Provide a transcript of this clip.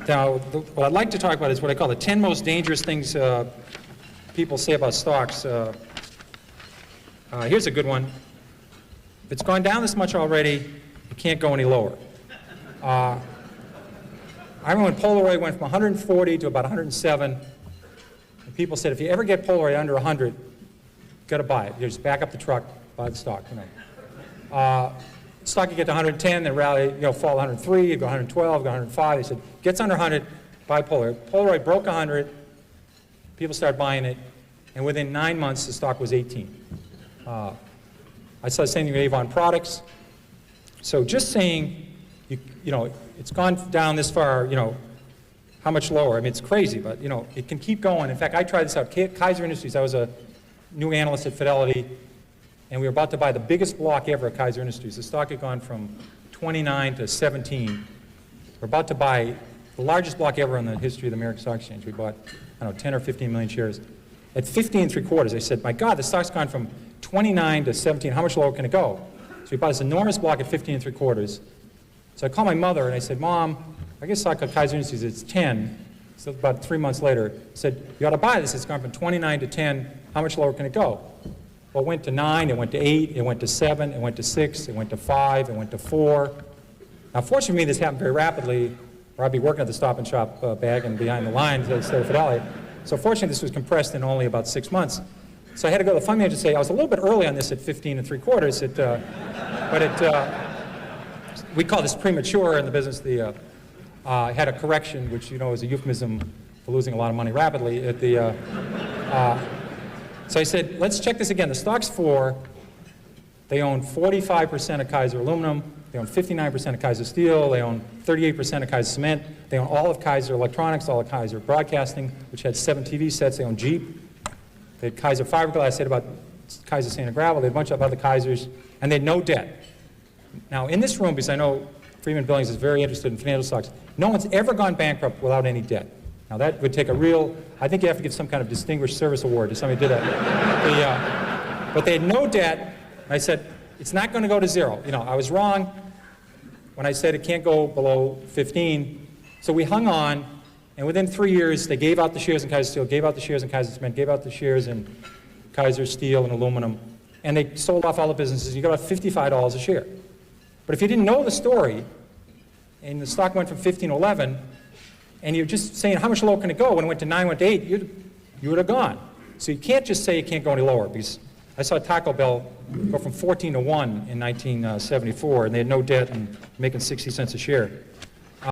Now, what I'd like to talk about is what I call the 10 most dangerous things people say about stocks. Here's a good one. If it's gone down this much already, it can't go any lower. I remember when Polaroid went from 140 to about 107, and people said, if you ever get Polaroid under 100, you've got to buy it. You just back up the truck, buy the stock. Stock you get to 110, then rally, fall to 103, you go 112, go 105. They said, gets under 100, buy Polaroid. Polaroid broke 100, people started buying it, and within 9 months, the stock was 18. I saw the same thing with Avon Products. So just saying, it's gone down this far, how much lower? I mean, it's crazy, but, it can keep going. In fact, I tried this out. Kaiser Industries, I was a new analyst at Fidelity, and we were about to buy the biggest block ever at Kaiser Industries. The stock had gone from 29 to 17. We're about to buy the largest block ever in the history of the American Stock Exchange. We bought, 10 or 15 million shares. At 15.75, I said, my God, the stock's gone from 29 to 17. How much lower can it go? So we bought this enormous block at 15.75. So I called my mother and I said, Mom, I guess stock at Kaiser Industries, it's 10. So about 3 months later, I said, you ought to buy this. It's gone from 29 to 10. How much lower can it go? Well, it went to 9, it went to 8, it went to 7, it went to 6, it went to 5, it went to 4. Now, fortunately for me, this happened very rapidly, or I'd be working at the Stop and Shop bagging behind the lines instead of Fidelity. So fortunately, this was compressed in only about 6 months. So I had to go to the fund manager and say, I was a little bit early on this at 15.75, we call this premature in the business. I had a correction, which is a euphemism for losing a lot of money rapidly. So I said, let's check this again. The stock's 4. They own 45% of Kaiser Aluminum. They own 59% of Kaiser Steel. They own 38% of Kaiser Cement. They own all of Kaiser Electronics, all of Kaiser Broadcasting, which had 7 TV sets. They own Jeep. They had Kaiser Fiberglass. I said about Kaiser Sand and Gravel. They had a bunch of other Kaisers, and they had no debt. Now, in this room, because I know Freeman Billings is very interested in financial stocks, no one's ever gone bankrupt without any debt. Now, that would take a real, I think you have to give some kind of distinguished service award to somebody who did that. But they had no debt. I said, it's not going to go to 0. I was wrong when I said it can't go below 15. So we hung on, and within 3 years, they gave out the shares in Kaiser Steel, gave out the shares in Kaiser Cement, gave out the shares in Kaiser Steel and Aluminum, and they sold off all the businesses. You got about $55 a share. But if you didn't know the story, and the stock went from 15 to 11, and you're just saying how much lower can it go, when it went to 9, went to 8, you would have gone. So you can't just say it can't go any lower, because I saw Taco Bell go from 14 to 1 in 1974, and they had no debt and making 60 cents a share.